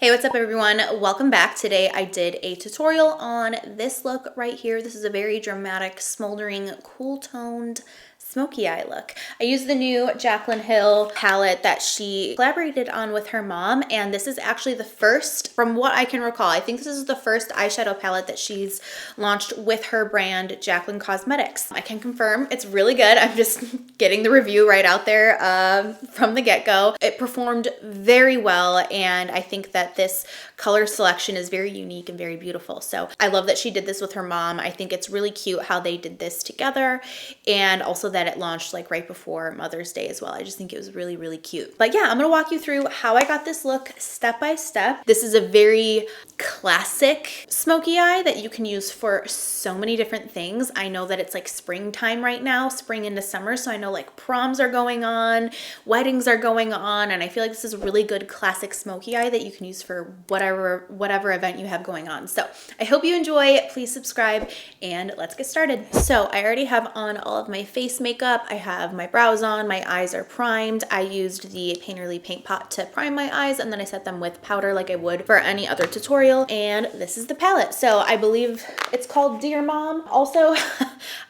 Hey, what's up everyone? Welcome back. Today I did a tutorial on this look right here. This is a very dramatic, smoldering, cool toned smoky eye look. I used the new JACLYN Hill palette that she collaborated on with her mom, and this is actually the first, from what I can recall, I think this is the first eyeshadow palette that she's launched with her brand JACLYN Cosmetics. I can confirm it's really good. I'm just getting the review right out there from the get-go. It performed very well, and I think that this color selection is very unique and very beautiful. So I love that she did this with her mom. I think it's really cute how they did this together, and also that it launched like right before Mother's Day as well. I just think it was really, really cute. But yeah, I'm gonna walk you through how I got this look step by step. This is a very classic smoky eye that you can use for so many different things. I know that it's like springtime right now, spring into summer, so I know like proms are going on, weddings are going on, and I feel like this is a really good classic smoky eye that you can use for whatever event you have going on. So I hope you enjoy. Please subscribe and let's get started. So I already have on all of my face makeup. I have my brows on, my eyes are primed. I used the Painterly Paint Pot to prime my eyes, and then I set them with powder like I would for any other tutorial. And this is the palette. So I believe it's called Dear Mom. Also,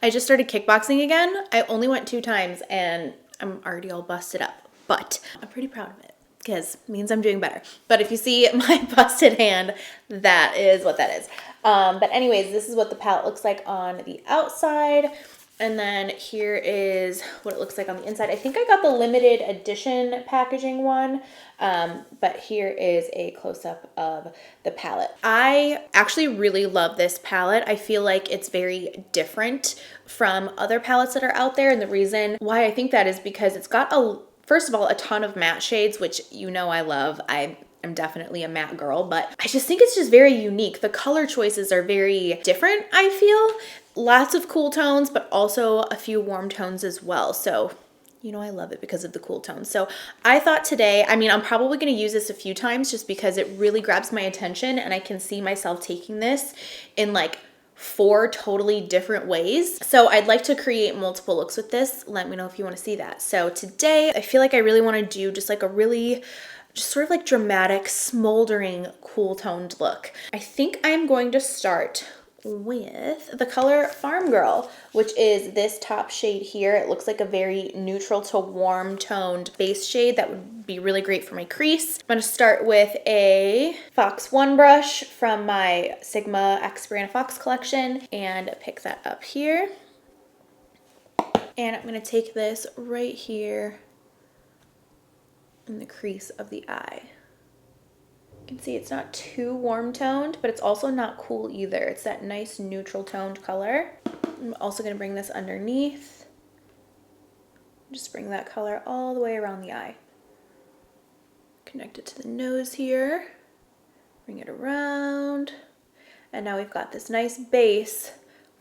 I just started kickboxing again. I only went 2 times and I'm already all busted up, but I'm pretty proud of it because it means I'm doing better. But if you see my busted hand, that is what that is. But anyways, this is what the palette looks like on the outside. And then here is what it looks like on the inside. I think I got the limited edition packaging one, but here is a close-up of the palette. I actually really love this palette. I feel like it's very different from other palettes that are out there, and the reason why I think that is because it's got first of all, a ton of matte shades, which you know I love. I'm definitely a matte girl, but I just think it's just very unique. The color choices are very different, I feel. Lots of cool tones, but also a few warm tones as well. So, you know I love it because of the cool tones. So I thought today, I mean, I'm probably gonna use this a few times just because it really grabs my attention, and I can see myself taking this in like 4 totally different ways. So I'd like to create multiple looks with this. Let me know if you want to see that. So today I feel like I really want to do just like a really just sort of like dramatic, smoldering, cool toned look. I think I'm going to start with the color Farm Girl, which is this top shade here. It looks like a very neutral to warm toned base shade that would be really great for my crease. I'm going to start with a Fox 1 brush from my Sigma X Brianna Fox collection and pick that up here. And I'm going to take this right here in the crease of the eye. You can see it's not too warm toned, but it's also not cool either. It's that nice neutral toned color. I'm also going to bring this underneath. Just bring that color all the way around the eye. Connect it to the nose here. Bring it around. And now we've got this nice base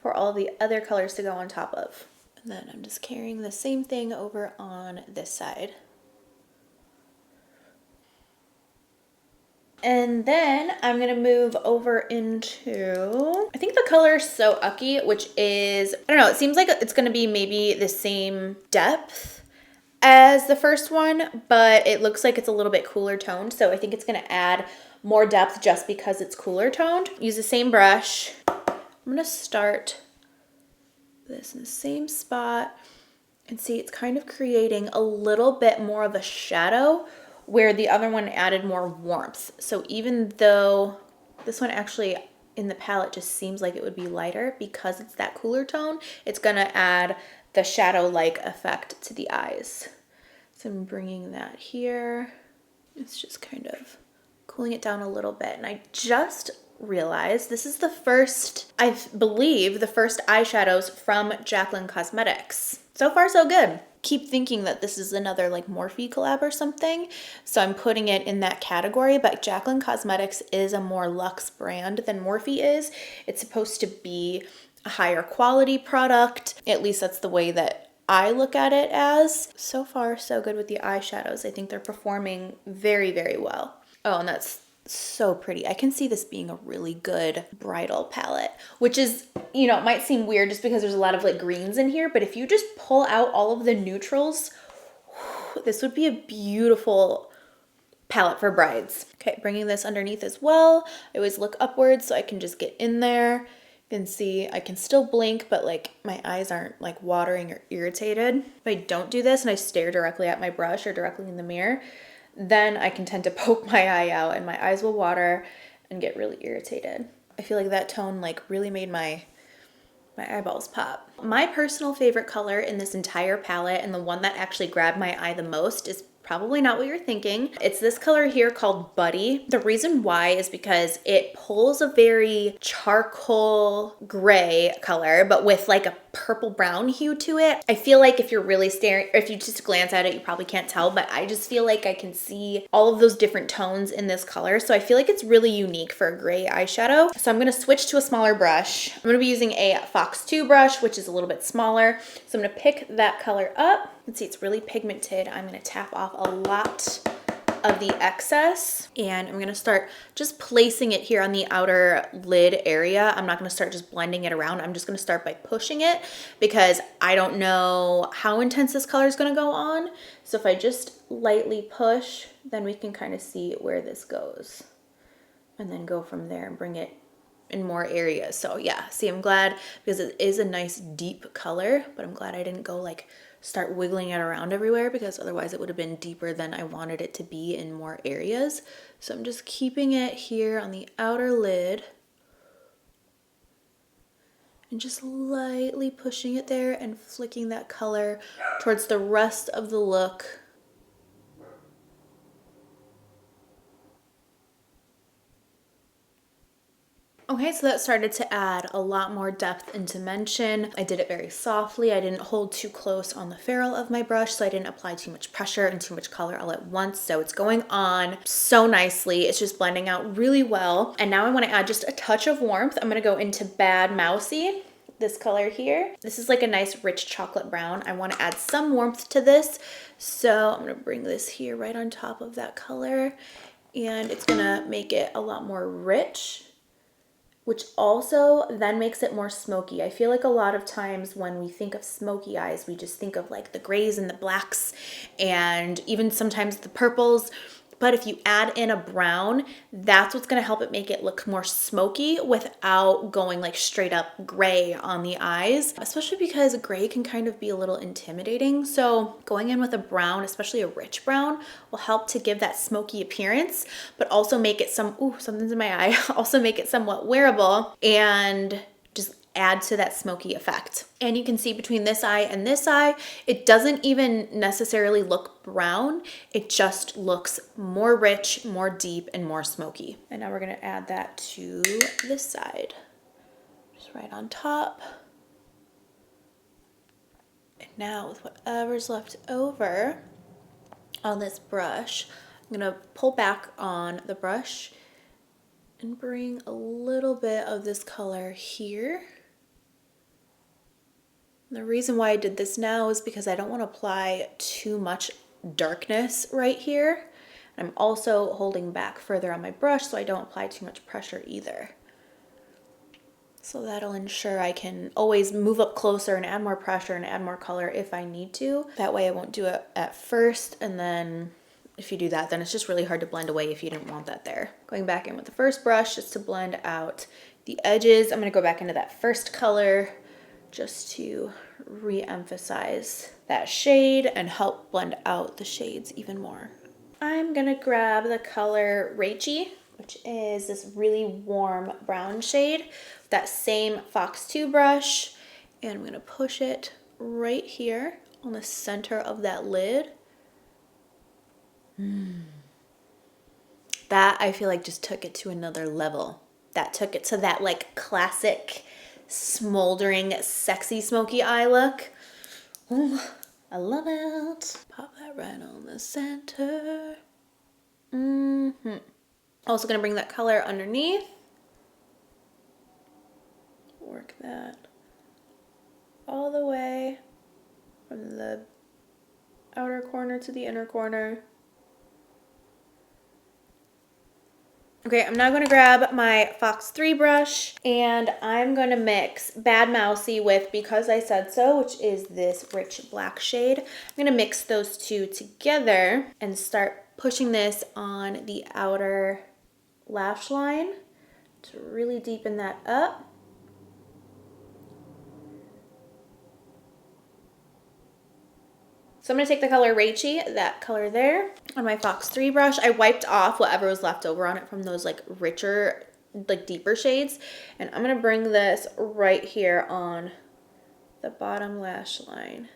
for all the other colors to go on top of. And then I'm just carrying the same thing over on this side. And then I'm gonna move over into, I think the color So Ucky, which is, I don't know, it seems like it's gonna be maybe the same depth as the first one, but it looks like it's a little bit cooler toned. So I think it's gonna add more depth just because it's cooler toned. Use the same brush. I'm gonna start this in the same spot and see it's kind of creating a little bit more of a shadow where the other one added more warmth. So even though this one actually in the palette just seems like it would be lighter because it's that cooler tone, it's gonna add the shadow-like effect to the eyes. So I'm bringing that here. It's just kind of cooling it down a little bit. And I just realized this is the first, I believe, the first eyeshadows from JACLYN Cosmetics. So far, so good. Keep thinking that this is another like Morphe collab or something, so I'm putting it in that category, but JACLYN Cosmetics is a more luxe brand than Morphe is. It's supposed to be a higher quality product. At least that's the way that I look at it as. So far, so good with the eyeshadows. I think they're performing very, very well. Oh, and that's so pretty. I can see this being a really good bridal palette, which is, you know, it might seem weird just because there's a lot of like greens in here, but if you just pull out all of the neutrals, this would be a beautiful palette for brides. Okay, bringing this underneath as well. I always look upwards so I can just get in there. You can see I can still blink, but like my eyes aren't like watering or irritated. If I don't do this and I stare directly at my brush or directly in the mirror, then I can tend to poke my eye out and my eyes will water and get really irritated. I feel like that tone like really made my eyeballs pop. My personal favorite color in this entire palette, and the one that actually grabbed my eye the most, is probably not what you're thinking. It's this color here called Buddy. The reason why is because it pulls a very charcoal gray color, but with like a purple brown hue to it. I feel like if you're really staring, or if you just glance at it, you probably can't tell, but I just feel like I can see all of those different tones in this color. So I feel like it's really unique for a gray eyeshadow. So I'm gonna switch to a smaller brush. I'm gonna be using a Fox 2 brush, which is a little bit smaller. So I'm gonna pick that color up. You can see it's really pigmented. I'm gonna tap off a lot of the excess and I'm gonna start just placing it here on the outer lid area. I'm not gonna start just blending it around. I'm just gonna start by pushing it because I don't know how intense this color is gonna go on. So if I just lightly push, then we can kind of see where this goes and then go from there and bring it in more areas. So yeah, see, I'm glad because it is a nice deep color, but I'm glad I didn't go like start wiggling it around everywhere because otherwise it would have been deeper than I wanted it to be in more areas. So I'm just keeping it here on the outer lid and just lightly pushing it there and flicking that color towards the rest of the look. Okay, so that started to add a lot more depth and dimension. I did it very softly. I didn't hold too close on the ferrule of my brush, so I didn't apply too much pressure and too much color all at once. So it's going on so nicely. It's just blending out really well. And now I want to add just a touch of warmth. I'm going to go into Bad Mousy, this color here. This is like a nice rich chocolate brown. I want to add some warmth to this. So I'm going to bring this here right on top of that color, and it's going to make it a lot more rich, which also then makes it more smoky. I feel like a lot of times when we think of smoky eyes, we just think of like the grays and the blacks and even sometimes the purples. But if you add in a brown, that's what's gonna help it make it look more smoky without going like straight up gray on the eyes, especially because gray can kind of be a little intimidating. So going in with a brown, especially a rich brown, will help to give that smoky appearance, but also make it something's in my eye, also make it somewhat wearable and just add to that smoky effect. And you can see between this eye and this eye, it doesn't even necessarily look brown. It just looks more rich, more deep, and more smoky. And now we're gonna add that to this side. Just right on top. And now with whatever's left over on this brush, I'm gonna pull back on the brush and bring a little bit of this color here. The reason why I did this now is because I don't want to apply too much darkness right here. I'm also holding back further on my brush so I don't apply too much pressure either. So that'll ensure I can always move up closer and add more pressure and add more color if I need to. That way I won't do it at first, and then if you do that, then it's just really hard to blend away if you didn't want that there. Going back in with the first brush just to blend out the edges. I'm going to go back into that first color just to re-emphasize that shade and help blend out the shades even more. I'm gonna grab the color Rachy, which is this really warm brown shade, with that same Fox 2 brush, and I'm gonna push it right here on the center of that lid. That I feel like just took it to another level. That took it to that like classic smoldering, sexy, smoky eye look. Ooh, I love it. Pop that right on the center. Also gonna bring that color underneath. Work that all the way from the outer corner to the inner corner. Okay, I'm now gonna grab my Fox 3 brush and I'm gonna mix Bad Mousy with Because I Said So, which is this rich black shade. I'm gonna mix those two together and start pushing this on the outer lash line to really deepen that up. So I'm going to take the color Rachy, that color there, on my Fox 3 brush. I wiped off whatever was left over on it from those like richer, like deeper shades. And I'm going to bring this right here on the bottom lash line.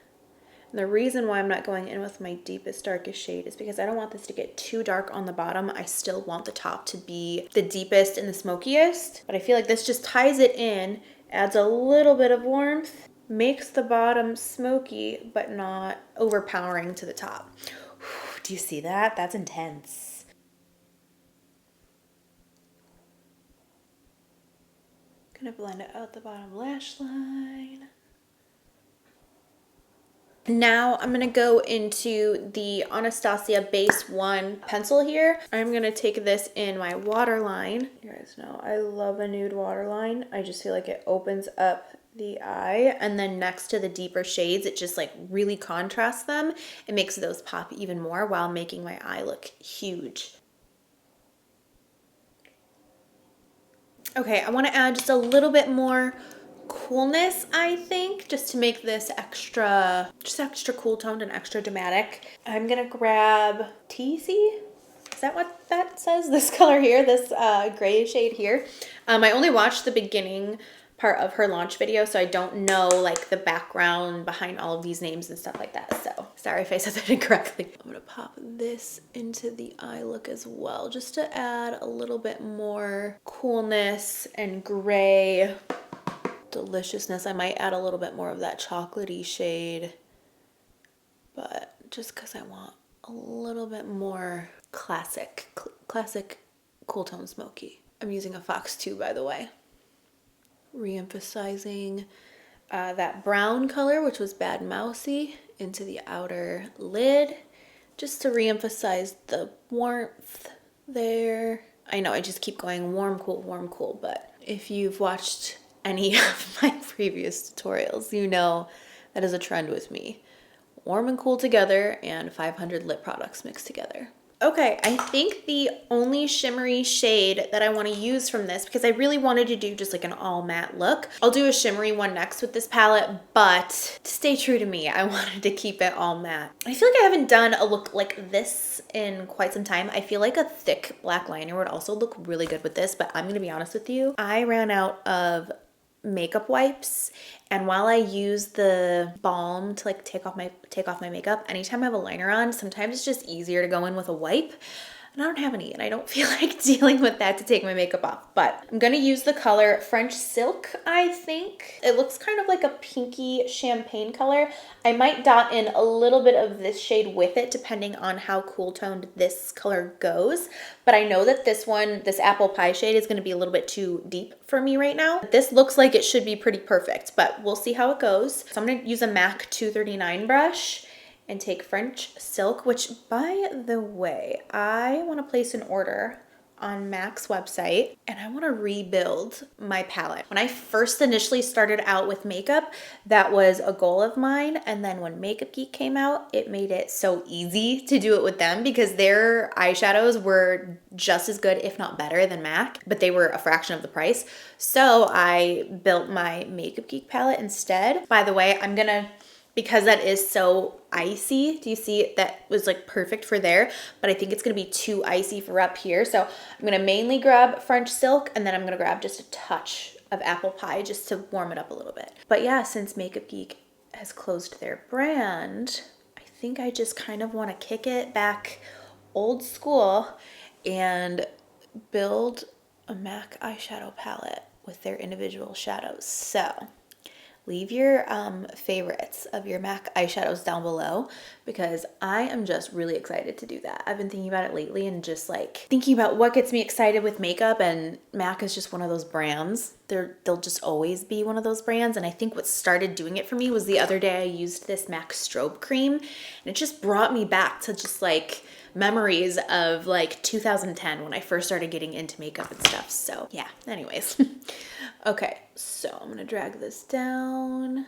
And the reason why I'm not going in with my deepest, darkest shade is because I don't want this to get too dark on the bottom. I still want the top to be the deepest and the smokiest. But I feel like this just ties it in, adds a little bit of warmth, makes the bottom smoky, but not overpowering to the top. Whew, do you see that? That's intense. Gonna blend it out the bottom lash line. Now I'm gonna go into the Anastasia Base 1 pencil here. I'm gonna take this in my waterline. You guys know I love a nude waterline. I just feel like it opens up the eye, and then next to the deeper shades, it just like really contrasts them. It makes those pop even more while making my eye look huge. Okay, I wanna add just a little bit more coolness, I think, just to make this extra cool toned and extra dramatic. I'm gonna grab TC. Is that what that says? This color here, this gray shade here. I only watched the beginning part of her launch video, so I don't know like the background behind all of these names and stuff like that. So sorry if I said that incorrectly. I'm gonna pop this into the eye look as well, just to add a little bit more coolness and gray deliciousness. I might add a little bit more of that chocolatey shade, but just because I want a little bit more classic cool tone smoky. I'm using a Fox 2, by the way. Re-emphasizing that brown color, which was Bad Mousy, into the outer lid, just to re-emphasize the warmth there. I know I just keep going warm, cool, but if you've watched any of my previous tutorials, you know that is a trend with me. Warm and cool together and 500 lip products mixed together. Okay, I think the only shimmery shade that I want to use from this, because I really wanted to do just like an all matte look. I'll do a shimmery one next with this palette, but to stay true to me, I wanted to keep it all matte. I feel like I haven't done a look like this in quite some time. I feel like a thick black liner would also look really good with this, but I'm going to be honest with you. I ran out of makeup wipes, and while I use the balm to like take off my makeup, anytime I have a liner on, sometimes it's just easier to go in with a wipe, and I don't have any, and I don't feel like dealing with that to take my makeup off. But I'm gonna use the color French Silk. I think it looks kind of like a pinky champagne color. I might dot in a little bit of this shade with it depending on how cool toned this color goes, but I know that this one, this apple pie shade, is gonna be a little bit too deep for me right now. This looks like it should be pretty perfect, but we'll see how it goes. So I'm gonna use a MAC 239 brush and take French Silk, which, by the way, I want to place an order on MAC's website, and I want to rebuild my palette. When I first initially started out with makeup, that was a goal of mine, and then when Makeup Geek came out, it made it so easy to do it with them because their eyeshadows were just as good, if not better, than MAC, but they were a fraction of the price. So I built my Makeup Geek palette instead. By the way, I'm gonna, because that is so icy, do you see that was like perfect for there, but I think it's gonna be too icy for up here. So I'm gonna mainly grab French Silk, and then I'm gonna grab just a touch of apple pie just to warm it up a little bit. But yeah, since Makeup Geek has closed their brand, I think I just kind of wanna kick it back old school and build a MAC eyeshadow palette with their individual shadows. So leave your favorites of your MAC eyeshadows down below, because I am just really excited to do that. I've been thinking about it lately and just like thinking about what gets me excited with makeup, and MAC is just one of those brands. They'll just always be one of those brands, and I think what started doing it for me was the other day I used this MAC strobe cream, and it just brought me back to just like memories of like 2010 when I first started getting into makeup and stuff. So yeah, anyways. Okay, so I'm gonna drag this down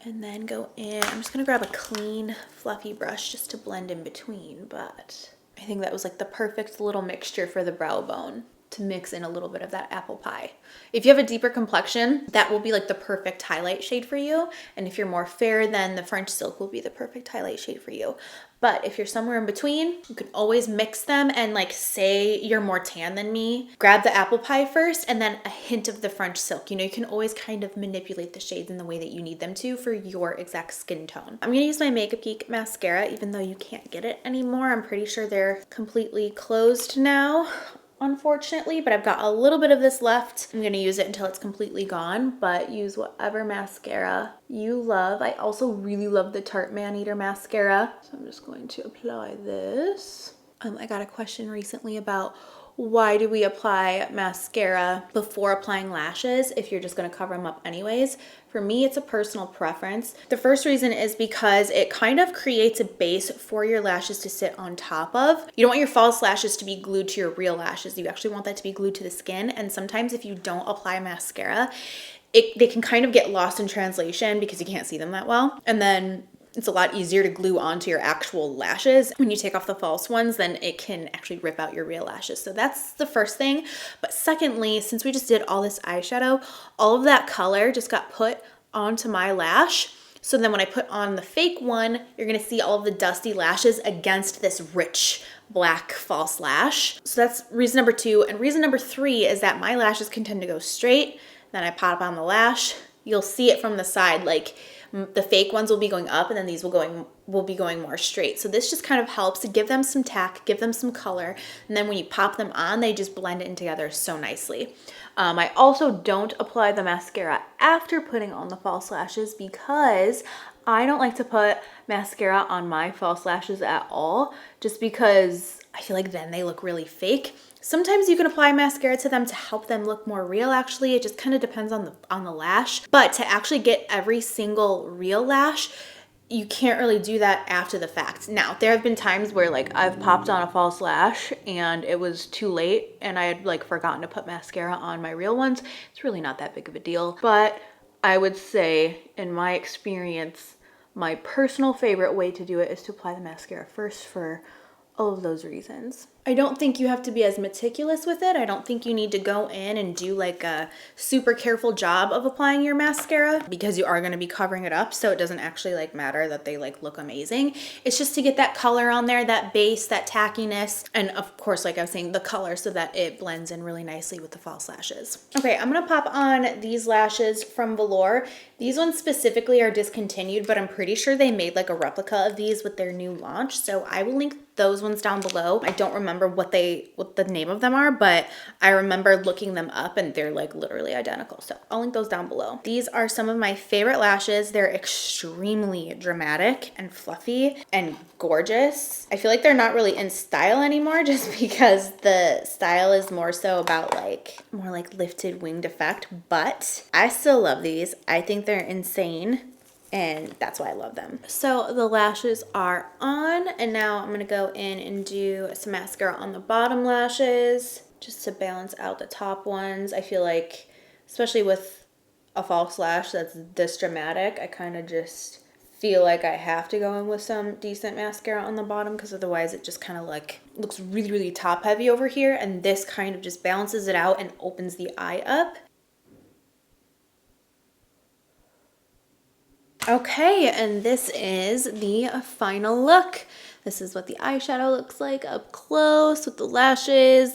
And then go in, I'm just gonna grab a clean, fluffy brush just to blend in between, but I think that was like the perfect little mixture for the brow bone to mix in a little bit of that apple pie. If you have a deeper complexion, that will be like the perfect highlight shade for you. And if you're more fair, then the French silk will be the perfect highlight shade for you. But if you're somewhere in between, you can always mix them, and like say you're more tan than me, grab the apple pie first and then a hint of the French silk. You know, you can always kind of manipulate the shades in the way that you need them to for your exact skin tone. I'm gonna use my Makeup Geek mascara, even though you can't get it anymore. I'm pretty sure they're completely closed now, unfortunately, but I've got a little bit of this left. I'm gonna use it until it's completely gone, but use whatever mascara you love. I also really love the Tarte Maneater mascara, so I'm just going to apply this. I got a question recently about why do we apply mascara before applying lashes if you're just going to cover them up anyways. For me, it's a personal preference. The first reason is because it kind of creates a base for your lashes to sit on top of. You don't want your false lashes to be glued to your real lashes. You actually want that to be glued to the skin. And sometimes if you don't apply mascara, they can kind of get lost in translation because you can't see them that well. And then it's a lot easier to glue onto your actual lashes. When you take off the false ones, then it can actually rip out your real lashes. So that's the first thing. But secondly, since we just did all this eyeshadow, all of that color just got put onto my lash. So then when I put on the fake one, you're gonna see all of the dusty lashes against this rich black false lash. So that's reason number 2. And reason number 3 is that my lashes can tend to go straight. Then I pop on the lash. You'll see it from the side, like the fake ones will be going up and then these will be going more straight. So this just kind of helps to give them some tack, give them some color. And then when you pop them on, they just blend in together so nicely. I also don't apply the mascara after putting on the false lashes because I don't like to put mascara on my false lashes at all, just because I feel like then they look really fake. Sometimes you can apply mascara to them to help them look more real. Actually, it just kind of depends on the lash. But to actually get every single real lash, you can't really do that after the fact. Now, there have been times where like I've popped on a false lash and it was too late and I had like forgotten to put mascara on my real ones. It's really not that big of a deal. But I would say, in my experience, my personal favorite way to do it is to apply the mascara first for all of those reasons. I don't think you have to be as meticulous with it. I don't think you need to go in and do like a super careful job of applying your mascara because you are going to be covering it up. So it doesn't actually like matter that they like look amazing. It's just to get that color on there, that base, that tackiness. And of course, like I was saying, the color so that it blends in really nicely with the false lashes. Okay, I'm going to pop on these lashes from Velour. These ones specifically are discontinued, but I'm pretty sure they made like a replica of these with their new launch. So I will link those ones down below. I don't remember what the name of them are, but I remember looking them up and they're like literally identical. So I'll link those down below. These are some of my favorite lashes. They're extremely dramatic and fluffy and gorgeous. I feel like they're not really in style anymore just because the style is more so about like more like lifted winged effect, but I still love these. I think they're insane. And that's why I love them. So the lashes are on, and now I'm gonna go in and do some mascara on the bottom lashes just to balance out the top ones. I feel like, especially with a false lash that's this dramatic, I kind of just feel like I have to go in with some decent mascara on the bottom because otherwise it just kind of like looks really, really top heavy over here, and this kind of just balances it out and opens the eye up. Okay, and this is the final look. This is what the eyeshadow looks like up close with the lashes.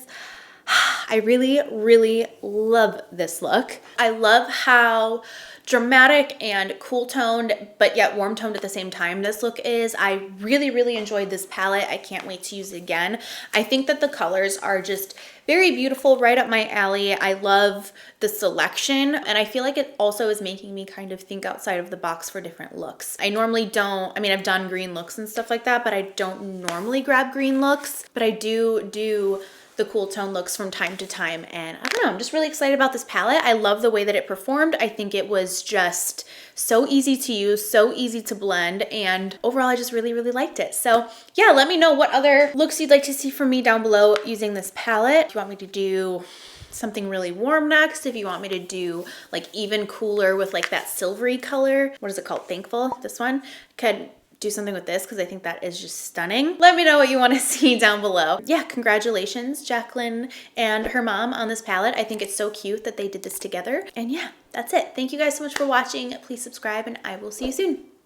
I really, really love this look. I love how dramatic and cool toned, but yet warm toned at the same time this look is. I really, really enjoyed this palette. I can't wait to use it again. I think that the colors are just very beautiful, right up my alley. I love the selection, and I feel like it also is making me kind of think outside of the box for different looks. I normally don't, I mean, I've done green looks and stuff like that, but I don't normally grab green looks, but I do the cool tone looks from time to time. And I don't know, I'm just really excited about this palette. I love the way that it performed. I think it was just so easy to use, so easy to blend, and overall I just really, really liked it. So yeah, let me know what other looks you'd like to see from me down below using this palette. If you want me to do something really warm next, if you want me to do like even cooler with like that silvery color, what is it called? Thankful, this one, could do something with this because I think that is just stunning. Let me know what you want to see down below. Yeah, congratulations, JACLYN and her mom on this palette. I think it's so cute that they did this together. And yeah, that's it. Thank you guys so much for watching. Please subscribe and I will see you soon.